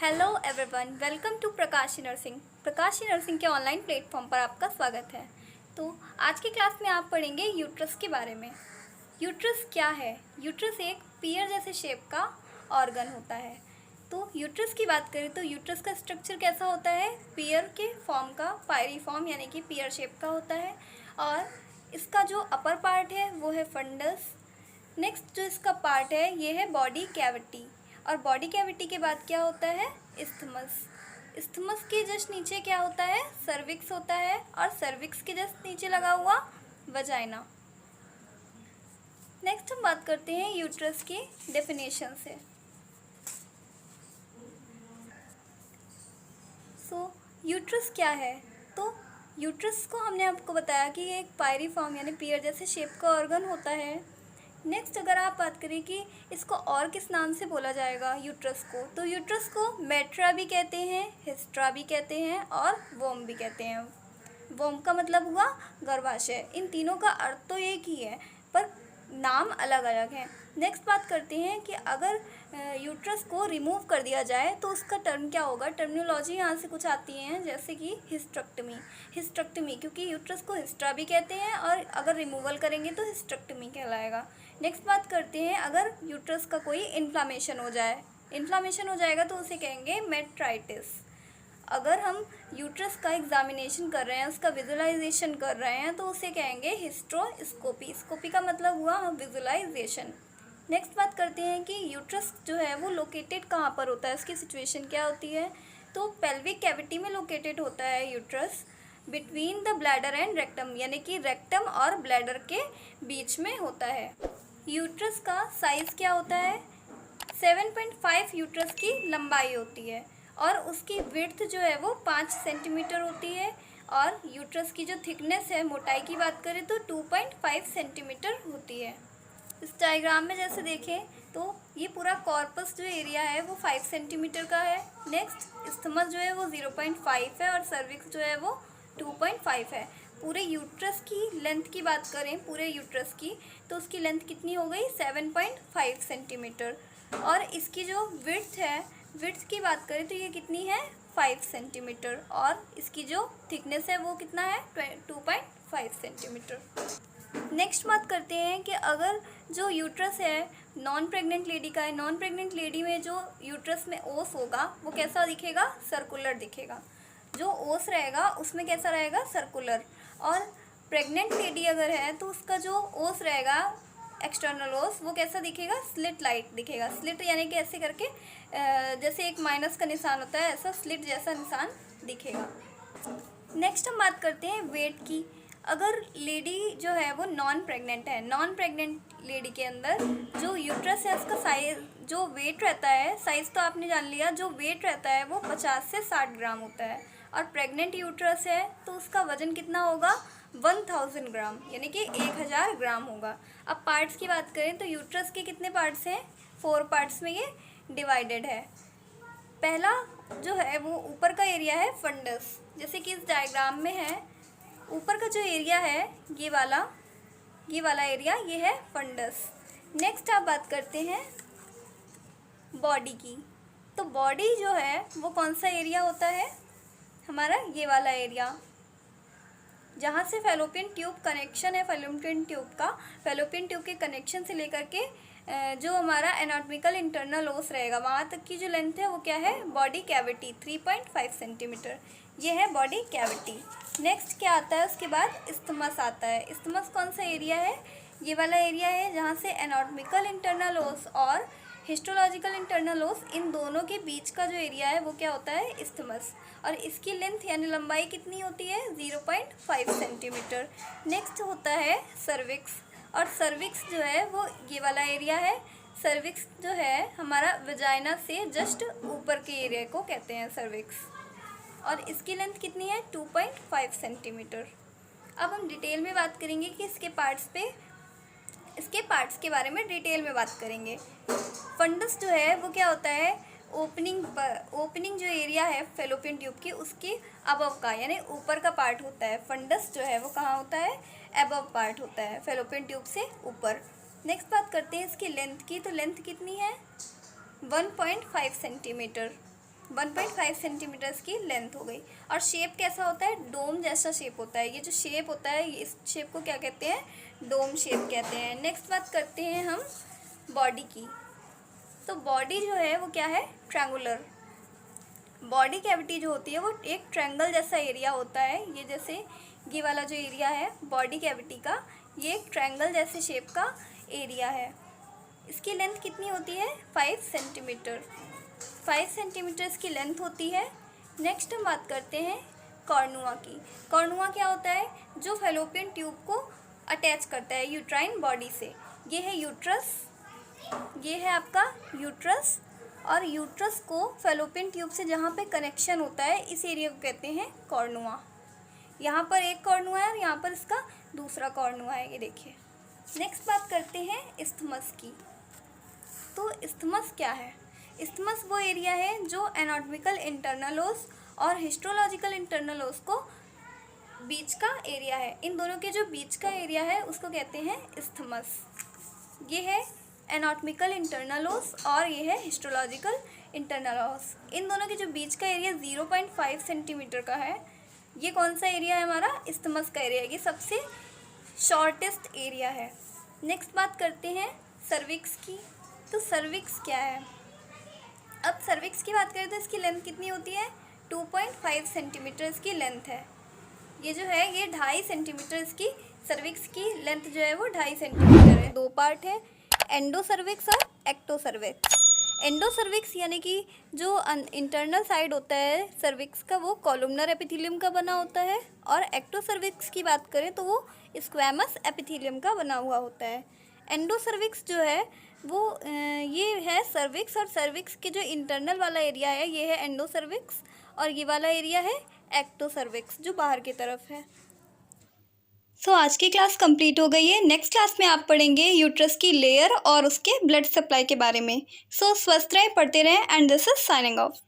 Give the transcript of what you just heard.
Hello everyone, welcome to Prakashi nursing. Prakashi nursing के online platform पर आपका स्वागत है। तो आज की क्लास में आप पढ़ेंगे यूट्रस के बारे में। यूट्रस क्या है? यूट्रस एक पीयर जैसे शेप का ऑर्गन होता है। तो यूट्रस की बात करें तो यूट्रस का स्ट्रक्चर कैसा होता है? पीयर के फॉर्म का, पायरी फॉर्म यानी कि पीयर शेप का होता है। और इसका जो अपर पार्ट है वो है फंडस। नेक्स्ट जो इसका पार्ट है ये है बॉडी कैविटी। और बॉडी कैविटी के बाद क्या होता है? इस्थमस। इस्थमस के जस्ट नीचे क्या होता है? सर्विक्स होता है। और सर्विक्स के जस्ट नीचे लगा हुआ वजाइना। नेक्स्ट हम बात करते हैं यूट्रस की डेफिनेशन से। यूट्रस क्या है? तो यूट्रस को हमने आपको बताया कि ये एक पायरी फॉर्म यानी पीयर जैसे शेप का ऑर्गन होता है। नेक्स्ट अगर आप बात करें कि इसको और किस नाम से बोला जाएगा यूट्रस को, तो यूट्रस को मेट्रा भी कहते हैं, हिस्ट्रा भी कहते हैं और वोम भी कहते हैं। वोम का मतलब हुआ गर्भाशय। इन तीनों का अर्थ तो एक ही है पर नाम अलग अलग हैं। नेक्स्ट बात करते हैं कि अगर यूट्रस को रिमूव कर दिया जाए तो उसका टर्म क्या होगा। टर्मिनोलॉजी यहाँ से कुछ आती हैं जैसे कि हिस्टेक्टमी क्योंकि यूट्रस को हिस्ट्रा भी कहते हैं और अगर रिमूवल करेंगे तो हिस्टेक्टमी कहलाएगा। नेक्स्ट बात करते हैं अगर यूट्रस का कोई इन्फ्लामेशन हो जाएगा तो उसे कहेंगे मेट्राइटिस। अगर हम यूट्रस का एग्जामिनेशन कर रहे हैं, उसका विजुलाइजेशन कर रहे हैं तो उसे कहेंगे हिस्ट्रोस्कोपी। स्कोपी का मतलब हुआ विजुलाइजेशन। नेक्स्ट बात करते हैं कि यूट्रस जो है वो लोकेटेड कहाँ पर होता है, उसकी सिचुएशन क्या होती है। तो पेल्विक कैविटी में लोकेटेड होता है uterus, between the bladder and rectum यानी कि रेक्टम और ब्लैडर के बीच में होता है। यूट्रस का साइज़ क्या होता है? 7.5 यूट्रस की लंबाई होती है और उसकी विड्थ जो है वो 5 सेंटीमीटर होती है। और यूट्रस की जो थिकनेस है, मोटाई की बात करें तो 2.5 सेंटीमीटर होती है। इस डायग्राम में जैसे देखें तो ये पूरा कॉर्पस जो एरिया है वो 5 सेंटीमीटर का है। नेक्स्ट इस्थमस जो है वो 0.5 है और सर्विक्स जो है वो 2.5 है। पूरे यूट्रस की लेंथ की बात करें, पूरे यूट्रस की, तो उसकी लेंथ कितनी हो गई? 7.5 सेंटीमीटर। और इसकी जो विड्थ है, विड्थ की बात करें तो ये कितनी है? 5 सेंटीमीटर। और इसकी जो थिकनेस है वो कितना है? 2.5 सेंटीमीटर। नेक्स्ट बात करते हैं कि अगर जो यूट्रस है नॉन प्रेग्नेंट लेडी का है, नॉन प्रेग्नेंट लेडी में जो यूट्रस में ओस होगा वो कैसा दिखेगा? सर्कुलर दिखेगा। जो ओस रहेगा उसमें कैसा रहेगा? सर्कुलर। और प्रेग्नेंट लेडी अगर है तो उसका जो ओस रहेगा एक्सटर्नल ओस वो कैसा दिखेगा? स्लिट लाइट दिखेगा। स्लिट यानी कि ऐसे करके जैसे एक माइनस का निशान होता है, ऐसा स्लिट जैसा निशान दिखेगा। नेक्स्ट हम बात करते हैं वेट की। अगर लेडी जो है वो नॉन प्रेग्नेंट है, नॉन प्रेग्नेंट लेडी के अंदर जो यूट्रस है उसका साइज जो वेट रहता है, साइज़ तो आपने जान लिया, जो वेट रहता है वो 50 से 60 ग्राम होता है। और प्रेग्नेंट यूट्रस है तो उसका वज़न कितना होगा? 1000 ग्राम यानी कि 1000 ग्राम होगा। अब पार्ट्स की बात करें तो यूट्रस के कितने पार्ट्स हैं? 4 पार्ट्स में ये डिवाइडेड है। पहला जो है वो ऊपर का एरिया है फंडस, जैसे कि इस डायग्राम में है। ऊपर का जो एरिया है ये वाला एरिया ये है फंडस। नेक्स्ट आप बात करते हैं बॉडी की। तो बॉडी जो है वो कौन सा एरिया होता है? हमारा ये वाला एरिया जहाँ से फैलोपियन ट्यूब कनेक्शन है, फैलोपियन ट्यूब का, फैलोपियन ट्यूब के कनेक्शन से लेकर के जो हमारा एनाटॉमिकल इंटरनल ओस रहेगा वहाँ तक की जो लेंथ है वो क्या है? Body cavity 3.5 centimetre. ये है बॉडी कैविटी। नेक्स्ट क्या आता है? उसके बाद इस्थमस आता है। इस्थमस कौन सा एरिया है? ये वाला एरिया है जहाँ से एनाटॉमिकल इंटरनल ओस और हिस्टोलॉजिकल इंटरनल ओस, इन दोनों के बीच का जो एरिया है वो क्या होता है? इस्थमस। और इसकी लेंथ यानी लंबाई कितनी होती है? 0.5 सेंटीमीटर। नेक्स्ट होता है सर्विक्स। और सर्विक्स जो है वो ये वाला एरिया है। सर्विक्स जो है हमारा वजाइना से जस्ट ऊपर के एरिया को कहते हैं सर्विक्स। और इसकी लेंथ कितनी है? 2.5 सेंटीमीटर। अब हम डिटेल में बात करेंगे कि इसके पार्ट्स के बारे में डिटेल में बात करेंगे। फंडस जो है वो क्या होता है? ओपनिंग जो एरिया है फैलोपियन ट्यूब की उसके अबव का यानी ऊपर का पार्ट होता है। फंडस जो है वो कहाँ होता है? अबव पार्ट होता है, फैलोपियन ट्यूब से ऊपर। नेक्स्ट बात करते हैं इसकी लेंथ की। तो लेंथ कितनी है? 1.5 सेंटीमीटर। 1.5 सेंटीमीटर्स की लेंथ हो गई। और शेप कैसा होता है, डोम जैसा शेप होता है। ये जो शेप होता है इस शेप को क्या कहते हैं, डोम शेप कहते हैं। नेक्स्ट बात करते हैं हम बॉडी की। तो बॉडी जो है वो क्या है, ट्रायंगुलर। बॉडी कैविटी जो होती है वो एक ट्रायंगल जैसा एरिया होता है। ये जैसे ये वाला जो एरिया है बॉडी कैविटी का, ये एक ट्रायंगल जैसे शेप का एरिया है। इसकी लेंथ कितनी होती है, 5 सेंटीमीटर। 5 सेंटीमीटर इसकी लेंथ होती है। नेक्स्ट हम बात करते हैं कॉर्नुआ की। कॉर्नुआ क्या होता है, जो फैलोपियन ट्यूब को अटैच करता है यूट्राइन बॉडी से। ये है यूट्रस, ये है आपका यूट्रस, और यूट्रस को फैलोपियन ट्यूब से जहाँ पे कनेक्शन होता है इस एरिया को कहते हैं कॉर्नुआ। यहाँ पर एक कॉर्नुआ है और यहाँ पर इसका दूसरा कॉर्नुआ है, ये देखिए। नेक्स्ट बात करते हैं इस्थमस की। तो इस्थमस क्या है, इस्थमस वो एरिया है जो एनाटॉमिकल इंटरनल ओस और हिस्टोलॉजिकल इंटरनल ओस को बीच का एरिया है। इन दोनों के जो बीच का एरिया है उसको कहते हैं इस्थमस। ये है एनाटॉमिकल इंटरनल ओस और ये है हिस्टोलॉजिकल इंटरनल ओस। इन दोनों के जो बीच का एरिया 0.5 सेंटीमीटर का है। ये कौन सा एरिया है हमारा, इस्थमस का एरिया। ये सबसे शॉर्टेस्ट एरिया है। नेक्स्ट बात करते हैं सर्विक्स की। तो सर्विक्स क्या है, अब सर्विक्स की बात करें तो इसकी लेंथ कितनी होती है, 2.5 सेंटीमीटर इसकी लेंथ है। ये जो है ये 2.5 सेंटीमीटर इसकी सर्विक्स की लेंथ जो है वो 2.5 सेंटीमीटर है। दो पार्ट है, एंडो सर्विक्स और एक्टो सर्विक्स। एंडो सर्विक्स यानी कि जो इंटरनल साइड होता है सर्विक्स का वो कॉलमनर एपिथेलियम का बना होता है, और एक्टो सर्विक्स की बात करें तो वो स्क्वैमस एपिथेलियम का बना हुआ होता है। एंडो सर्विक्स जो है वो ये है सर्विक्स, और सर्विक्स के जो इंटरनल वाला एरिया है ये है एंडो सर्विक्स, और ये वाला एरिया है एक्टो सर्विक्स जो बाहर की तरफ है। सो आज की क्लास कंप्लीट हो गई है। नेक्स्ट क्लास में आप पढ़ेंगे यूट्रस की लेयर और उसके ब्लड सप्लाई के बारे में। सो स्वस्थ रहें, पढ़ते रहें, and this is signing off.